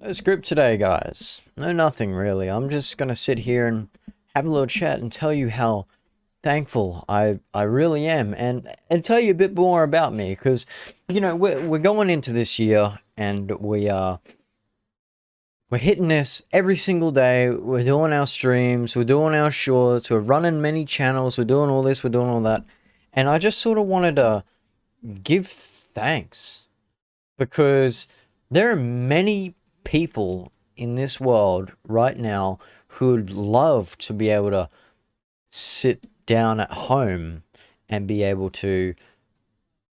No script today, guys. No, nothing really. I'm just gonna sit here and have a little chat and tell you how thankful I really am, and tell you a bit more about me, because we're going into this year, and we're hitting this every single day. We're doing our streams, we're doing our shorts, we're running many channels, we're doing all this, we're doing all that, and I just sort of wanted to give thanks because there are many people in this world right now who would love to be able to sit down at home and be able to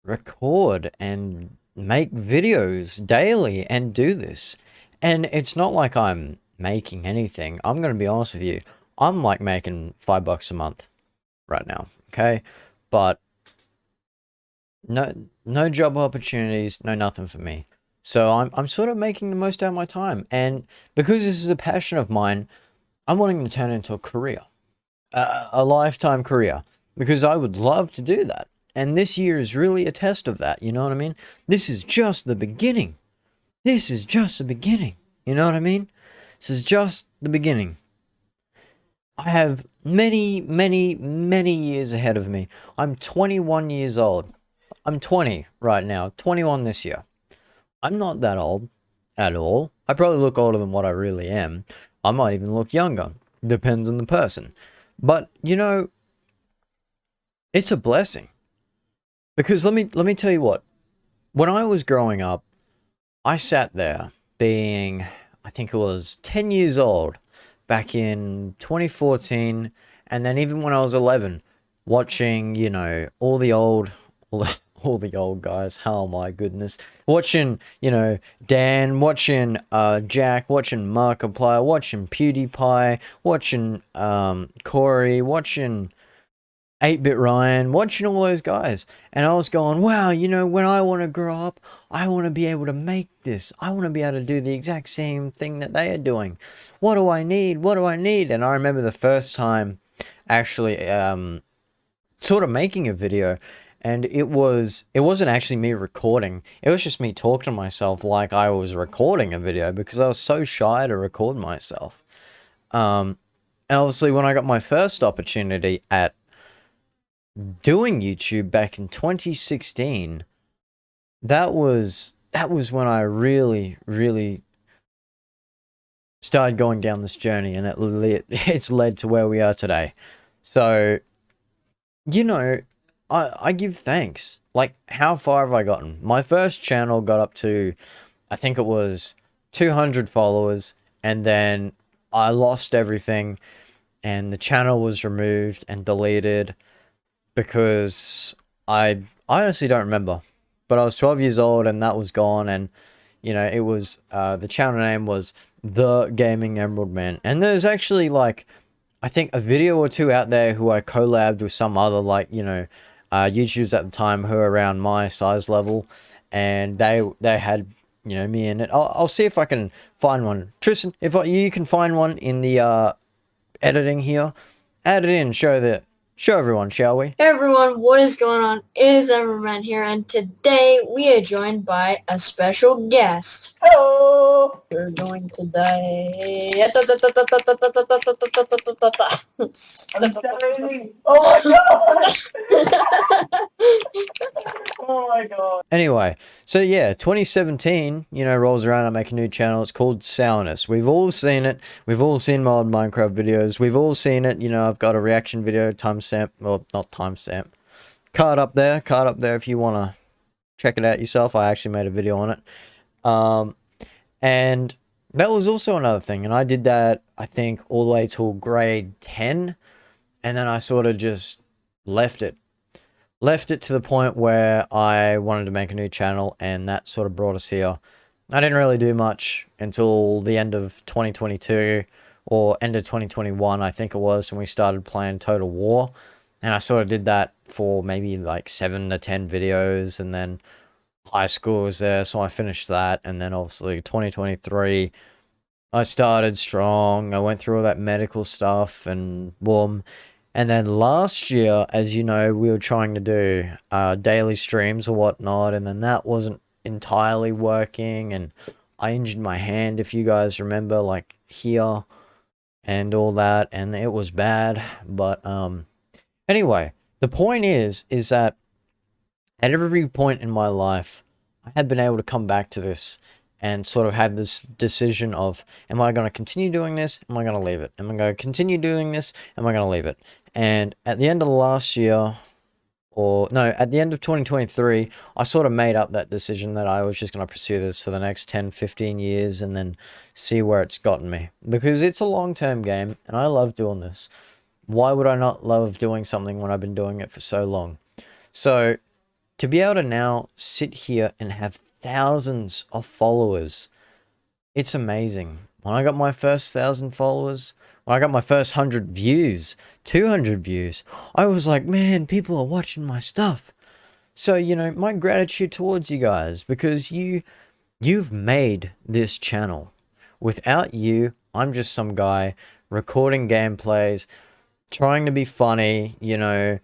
record and make videos daily and do this. And it's not like I'm making anything. I'm going to be honest with you. I'm like making $5 a month right now. Okay. But no job opportunities, no nothing for me. So I'm sort of making the most out of my time, and because this is a passion of mine, I'm wanting to turn it into a career, a lifetime career, because I would love to do that. And this year is really a test of that. You know what I mean? This is just the beginning. This is just the beginning. You know what I mean? This is just the beginning. I have many, many, many years ahead of me. I'm 21 years old. I'm 20 right now, 21 this year. I'm not that old at all. I probably look older than what I really am. I might even look younger. Depends on the person. But, it's a blessing. Because let me tell you what. When I was growing up, I sat there being, I think it was 10 years old back in 2014, and then even when I was 11, watching, all the old, all the old guys. Oh my goodness. Watching, Dan, watching Jack, watching Markiplier, watching PewDiePie, watching Corey, watching 8-Bit Ryan, watching all those guys. And I was going, wow, when I want to grow up, I want to be able to make this. I want to be able to do the exact same thing that they are doing. What do I need? What do I need? And I remember the first time actually sort of making a video, and it wasn't actually me recording. It was just me talking to myself like I was recording a video, because I was so shy to record myself. And obviously when I got my first opportunity at doing YouTube back in 2016, that was when I really started going down this journey, and it's led to where we are today. So, you know, I give thanks. Like, how far have I gotten? My first channel got up to, I think it was 200 followers, and then I lost everything, and the channel was removed and deleted because I honestly don't remember. But I was 12 years old, and that was gone, and it was the channel name was The Gaming Emerald Man, and there's actually like I think a video or two out there who I collabed with some other YouTubers at the time who are around my size level, and they had me in it. I'll see if I can find one. Tristan, if you can find one in the editing here, add it in. Show everyone, shall we? Hey everyone, what is going on? It is Everman here, and today we are joined by a special guest. Hello! We're going today. I'm dying. Oh my god! Oh my god. Anyway, so yeah, 2017, rolls around. I make a new channel. It's called Sourness. We've all seen it. We've all seen my old Minecraft videos. We've all seen it. I've got a reaction video, timestamp, well, not timestamp, card up there if you want to check it out yourself. I actually made a video on it. And that was also another thing. And I did that, I think, all the way till grade 10. And then I sort of just left it to the point where I wanted to make a new channel, and that sort of brought us here. I didn't really do much until the end of 2022, or end of 2021, I think it was, when we started playing Total War. And I sort of did that for maybe like 7 to 10 videos, and then high school was there, so I finished that. And then obviously 2023, I started strong. I went through all that medical stuff, and boom. And then last year, as you know, we were trying to do daily streams or whatnot, and then that wasn't entirely working, and I injured my hand, if you guys remember, like here and all that, and it was bad. But anyway, the point is that at every point in my life, I had been able to come back to this and sort of have this decision of, am I going to continue doing this? Am I going to leave it? Am I going to continue doing this? Am I going to leave it? And at the end of the last year, or no, at the end of 2023, I sort of made up that decision that I was just going to pursue this for the next 10, 15 years and then see where it's gotten me. Because it's a long-term game and I love doing this. Why would I not love doing something when I've been doing it for so long? So to be able to now sit here and have thousands of followers, it's amazing. When I got my first 1,000 followers, when I got my first 100 views, 200 views, I was like, man, people are watching my stuff. So, you know, my gratitude towards you guys, because you've made this channel. Without you, I'm just some guy recording gameplays, trying to be funny, you know,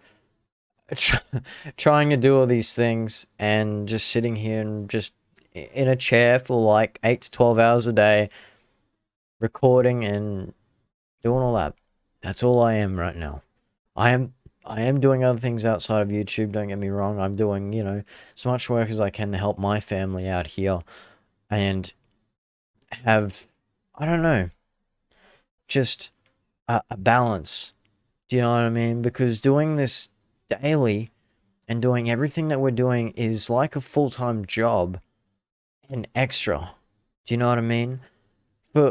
trying to do all these things and just sitting here and just in a chair for like 8 to 12 hours a day, recording and doing all that. That's all I am right now. I am doing other things outside of YouTube, don't get me wrong. I'm doing, you know, as much work as I can to help my family out here and have, I don't know, just a balance. Do you know what I mean? Because doing this daily and doing everything that we're doing is like a full-time job and extra. Do you know what I mean?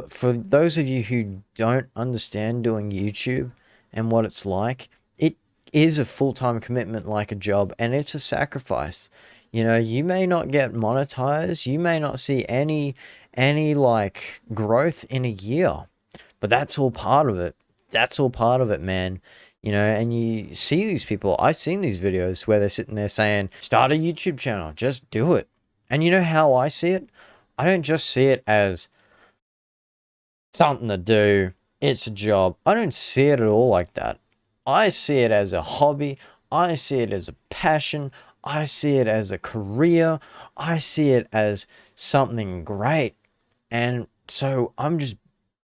For those of you who don't understand doing YouTube and what it's like, it is a full-time commitment like a job, and it's a sacrifice. You know, you may not get monetized, you may not see any like growth in a year, but that's all part of it. That's all part of it, man. You know, and you see these people, I've seen these videos where they're sitting there saying, start a YouTube channel, just do it. And you know how I see it? I don't just see it as something to do, it's a job. I don't see it at all like that. I see it as a hobby. I see it as a passion. I see it as a career. I see it as something great. And so I'm just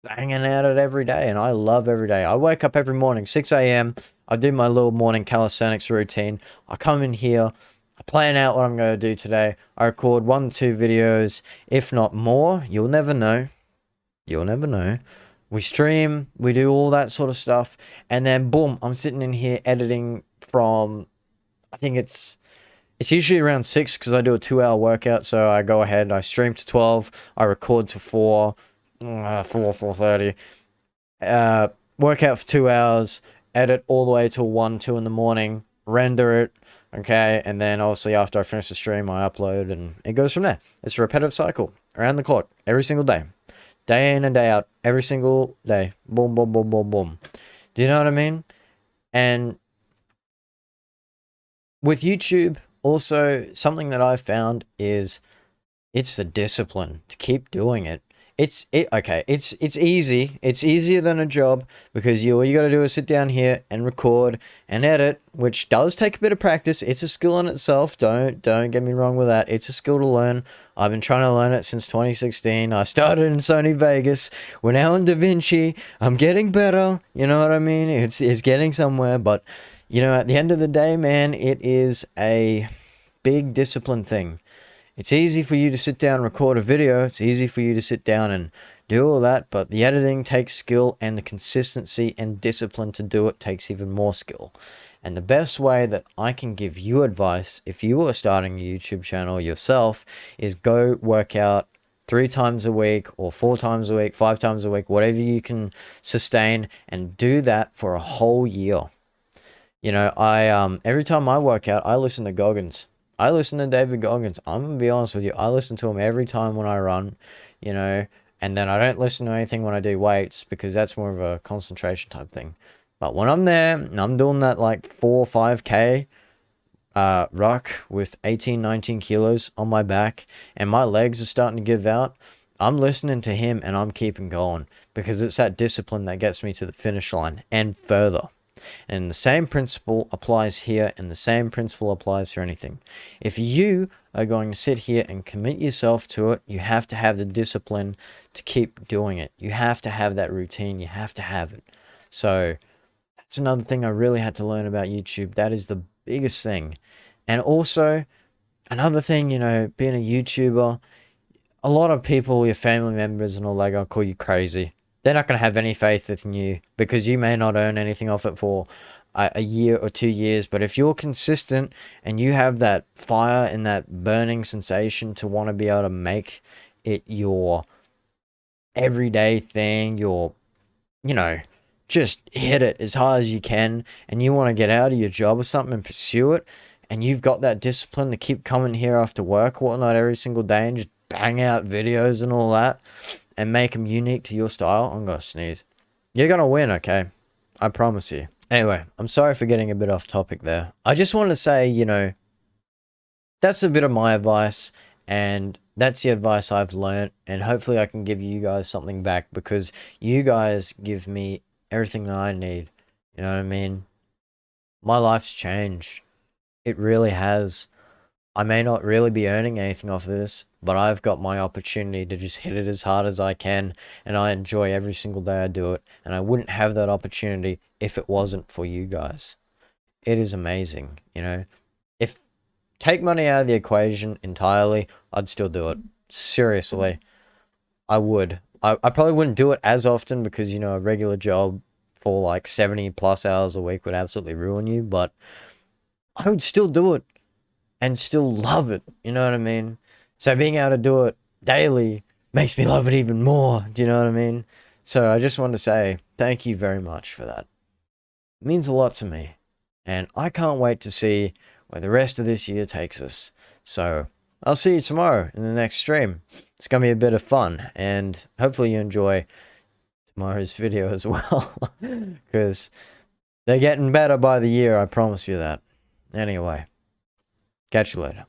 banging at it every day, and I love every day. I wake up every morning, 6 a.m. I do my little morning calisthenics routine. I come in here, I plan out what I'm going to do today. I record 1 to 2 videos, if not more. You'll never know. You'll never know. We stream, we do all that sort of stuff, and then boom, I'm sitting in here editing from, I think it's usually around 6 because I do a 2-hour workout, so I go ahead, I stream to 12, I record to 4:30, workout for 2 hours, edit all the way till 1, 2 in the morning, render it, okay, and then obviously after I finish the stream, I upload, and it goes from there. It's a repetitive cycle, around the clock, every single day. Day in and day out, every single day. Boom, boom, boom, boom, boom. Do you know what I mean? And with YouTube, also, something that I've found is it's the discipline to keep doing it. It's easy. It's easier than a job because all you got to do is sit down here and record and edit, which does take a bit of practice. It's a skill in itself. Don't get me wrong with that. It's a skill to learn. I've been trying to learn it since 2016. I started in Sony Vegas. We're now in DaVinci. I'm getting better. You know what I mean? It's getting somewhere, but you know, at the end of the day, man, it is a big discipline thing. It's easy for you to sit down and record a video. It's easy for you to sit down and do all that, but the editing takes skill, and the consistency and discipline to do it takes even more skill. And the best way that I can give you advice, if you are starting a YouTube channel yourself, is go work out 3 times a week or 4 times a week, 5 times a week, whatever you can sustain, and do that for a whole year. You know, every time I work out, I listen to Goggins. I listen to David Goggins. I'm going to be honest with you. I listen to him every time when I run, you know, and then I don't listen to anything when I do weights because that's more of a concentration type thing. But when I'm there and I'm doing that like 4 or 5K ruck with 18, 19 kilos on my back and my legs are starting to give out, I'm listening to him and I'm keeping going because it's that discipline that gets me to the finish line and further. And the same principle applies here, and the same principle applies for anything. If you are going to sit here and commit yourself to it, you have to have the discipline to keep doing it. You have to have that routine. You have to have it. So that's another thing I really had to learn about YouTube. That is the biggest thing. And also, another thing, you know, being a YouTuber, a lot of people, your family members and all that, gonna call you crazy. They're not going to have any faith in you because you may not earn anything off it for a year or 2 years. But if you're consistent and you have that fire and that burning sensation to want to be able to make it your everyday thing, your, you know, just hit it as hard as you can, and you want to get out of your job or something and pursue it, and you've got that discipline to keep coming here after work, whatnot, every single day and just bang out videos and all that, and make them unique to your style, I'm gonna sneeze. You're gonna win, okay? I promise you. Anyway, I'm sorry for getting a bit off topic there. I just wanted to say, you know, that's a bit of my advice, and that's the advice I've learned, and hopefully I can give you guys something back, because you guys give me everything that I need. You know what I mean? My life's changed. It really has. I may not really be earning anything off of this, but I've got my opportunity to just hit it as hard as I can, and I enjoy every single day I do it, and I wouldn't have that opportunity if it wasn't for you guys. It is amazing, you know? If take money out of the equation entirely, I'd still do it. Seriously, I would. I probably wouldn't do it as often because, you know, a regular job for like 70 plus hours a week would absolutely ruin you, but I would still do it. And still love it, you know what I mean? So being able to do it daily makes me love it even more, do you know what I mean? So I just want to say thank you very much for that. It means a lot to me, and I can't wait to see where the rest of this year takes us. So I'll see you tomorrow in the next stream. It's going to be a bit of fun, and hopefully you enjoy tomorrow's video as well, because they're getting better by the year, I promise you that. Anyway. Catch you later.